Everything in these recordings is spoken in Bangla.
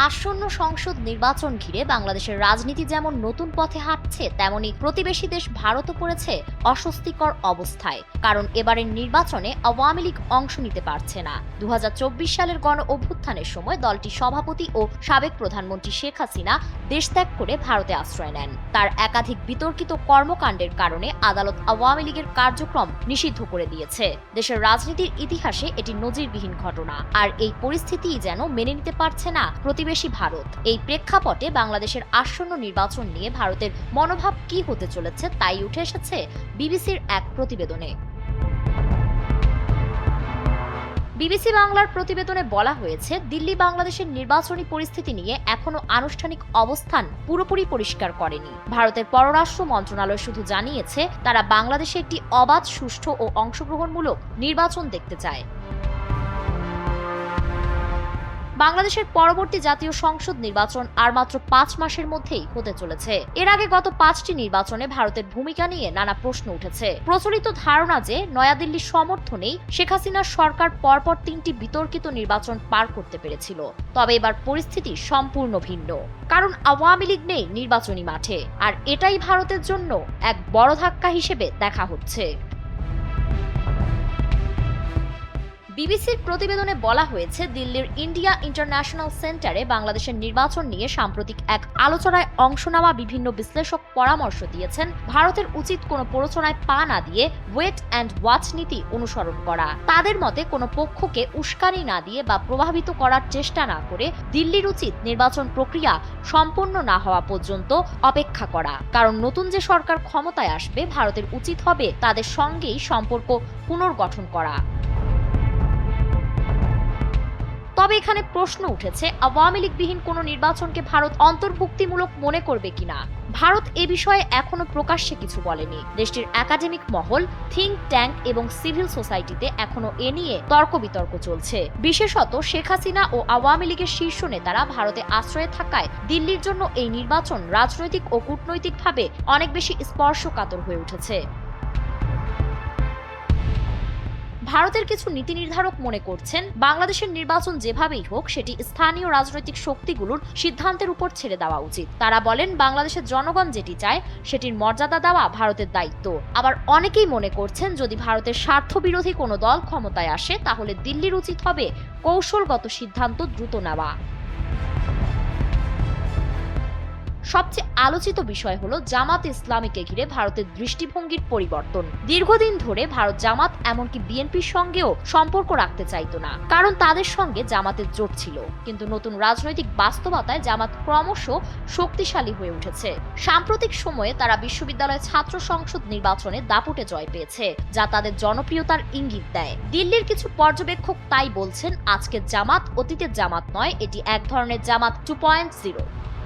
আসন্ন সংসদ নির্বাচন ঘিরে বাংলাদেশের রাজনীতি যেমন নতুন পথে হাঁটছে, তেমনি প্রতিবেশী দেশ ভারতও পড়েছে অস্বস্তিকর অবস্থায়। কারণ এবারের নির্বাচনে আওয়ামী লীগ অংশ নিতে পারছে না। ২০২৪ সালের গণ অভ্যুত্থানের সময় দলটির সভাপতি ও সাবেক প্রধানমন্ত্রী শেখ হাসিনা দেশত্যাগ করে ভারতে আশ্রয় নেন। তার একাধিক বিতর্কিত কর্মকাণ্ডের কারণে আদালত আওয়ামী লীগের কার্যক্রম নিষিদ্ধ করে দিয়েছে। দেশের রাজনীতির ইতিহাসে এটি নজিরবিহীন ঘটনা। আর এই পরিস্থিতিই যেন মেনে নিতে পারছে না প্রতিবেশী ভারত। এই প্রেক্ষাপটে বাংলাদেশের আসন্ন নির্বাচন নিয়ে ভারতের মনোভাব কি হতে চলেছে তাই উঠে এসেছে বিবিসির এক প্রতিবেদনে। বিবিসি বাংলার প্রতিবেদনে বলা হয়েছে, দিল্লি বাংলাদেশের নির্বাচনী পরিস্থিতি নিয়ে এখনো আনুষ্ঠানিক অবস্থান পুরোপুরি পরিষ্কার করেনি। ভারতের পররাষ্ট্র মন্ত্রণালয় শুধু জানিয়েছে তারা বাংলাদেশে একটি অবাধ, সুষ্ঠু ও অংশগ্রহণমূলক নির্বাচন দেখতে চায়। বাংলাদেশের পরবর্তী জাতীয় সংসদ নির্বাচন আর মাত্র ৫ মাসের মধ্যেই হতে চলেছে। এর আগে গত ৫টি নির্বাচনে ভারতের ভূমিকা নিয়ে নানা প্রশ্ন উঠেছে। প্রচলিত ধারণা যে নয়াদিল্লির সমর্থনেই শেখ হাসিনার সরকার পরপর ৩টি বিতর্কিত নির্বাচন পার করতে পেরেছিল। তবে এবার পরিস্থিতি সম্পূর্ণ ভিন্ন। কারণ আওয়ামী লীগ নেই নির্বাচনী মাঠে, আর এটাই ভারতের জন্য এক বড় ধাক্কা হিসেবে দেখা হচ্ছে। বিবিসির প্রতিবেদনে বলা হয়েছে, দিল্লির ইন্ডিয়া ইন্টারন্যাশনাল সেন্টারে বাংলাদেশের নির্বাচন নিয়ে সাম্প্রতিক এক আলোচনায় অংশ নেওয়া বিভিন্ন বিশ্লেষক পরামর্শ দিয়েছেন ভারতের উচিত কোনো প্ররোচনায় পা না দিয়ে ওয়েট অ্যান্ড ওয়াচ নীতি অনুসরণ করা। তাদের মতে কোনো পক্ষকে উস্কানি না দিয়ে বা প্রভাবিত করার চেষ্টা না করে দিল্লির উচিত নির্বাচন প্রক্রিয়া সম্পন্ন না হওয়া পর্যন্ত অপেক্ষা করা। কারণ নতুন যে সরকার ক্ষমতায় আসবে, ভারতের উচিত হবে তাদের সঙ্গেই সম্পর্ক পুনর্গঠন করা। তবে এখানে প্রশ্ন উঠেছে, আওয়ামী লীগবিহীন কোনো নির্বাচনকে ভারত অন্তর্ভুক্তিমূলক মনে করবে কিনা। ভারত এ বিষয়ে এখনো প্রকাশ্যে কিছু বলেনি। দেশটির একাডেমিক মহল, থিঙ্ক ট্যাঙ্ক এবং সিভিল সোসাইটিতে এখনো এ নিয়ে তর্ক বিতর্ক চলছে। বিশেষত শেখ হাসিনা ও আওয়ামী লীগের শীর্ষ নেতারা ভারতে আশ্রয়ে থাকায় দিল্লির জন্য এই নির্বাচন রাজনৈতিক ও কূটনৈতিকভাবে অনেক বেশি স্পর্শকাতর হয়ে উঠেছে। ভারতের কিছু নীতি নির্ধারক মনে করছেন, বাংলাদেশের নির্বাচন যেভাবেই হোক সেটি স্থানীয় রাজনৈতিক শক্তিগুলোর সিদ্ধান্তের উপর ছেড়ে দেওয়া উচিত। তারা বলেন, বাংলাদেশের জনগণ যেটি চায় সেটির মর্যাদা দেওয়া ভারতের দায়িত্ব। আবার অনেকেই মনে করছেন, যদি ভারতের স্বার্থবিরোধী কোনো দল ক্ষমতায় আসে তাহলে দিল্লির উচিত হবে কৌশলগত সিদ্ধান্ত দ্রুত নেওয়া। সবচেয়ে আলোচিত বিষয় হলো জামাত ইসলামীকে ঘিরে ভারতের দৃষ্টিভঙ্গির পরিবর্তন। দীর্ঘদিন ধরে ভারত জামাত এমনকি বিএনপির সঙ্গেও সম্পর্ক রাখতে চাইতো না, কারণ তাদের সঙ্গে জামাতের জোট ছিল। কিন্তু নতুন রাজনৈতিক বাস্তবতায় জামাত ক্রমশ শক্তিশালী হয়ে উঠেছে। সাম্প্রতিক সময়ে তারা বিশ্ববিদ্যালয় ছাত্র সংসদ নির্বাচনে দাপুটে জয় পেয়েছে, যা তাদের জনপ্রিয়তার ইঙ্গিত দেয়। দিল্লির কিছু পর্যবেক্ষক তাই বলছেন, আজকের জামাত অতীতের জামাত নয়, এটি এক ধরনের জামাত 2.0।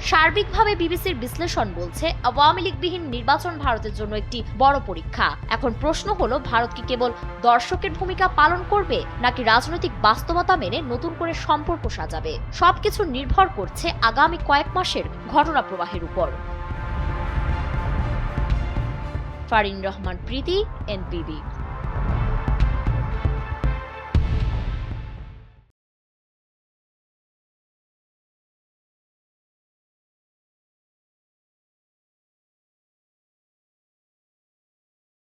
সার্বিকভাবে বিবিসির বিশ্লেষণ বলছে, আওয়ামী লীগবিহীন নির্বাচন ভারতের জন্য একটি বড় পরীক্ষা। এখন প্রশ্ন হলো, ভারত কি কেবল দর্শকের ভূমিকা পালন করবে, নাকি রাজনৈতিক বাস্তবতা মেনে নতুন করে সম্পর্ক সাজাবে? সবকিছু নির্ভর করছে আগামী কয়েক মাসের ঘটনা প্রবাহের উপর। ফারিন রহমান প্রীতি, এনপিবি।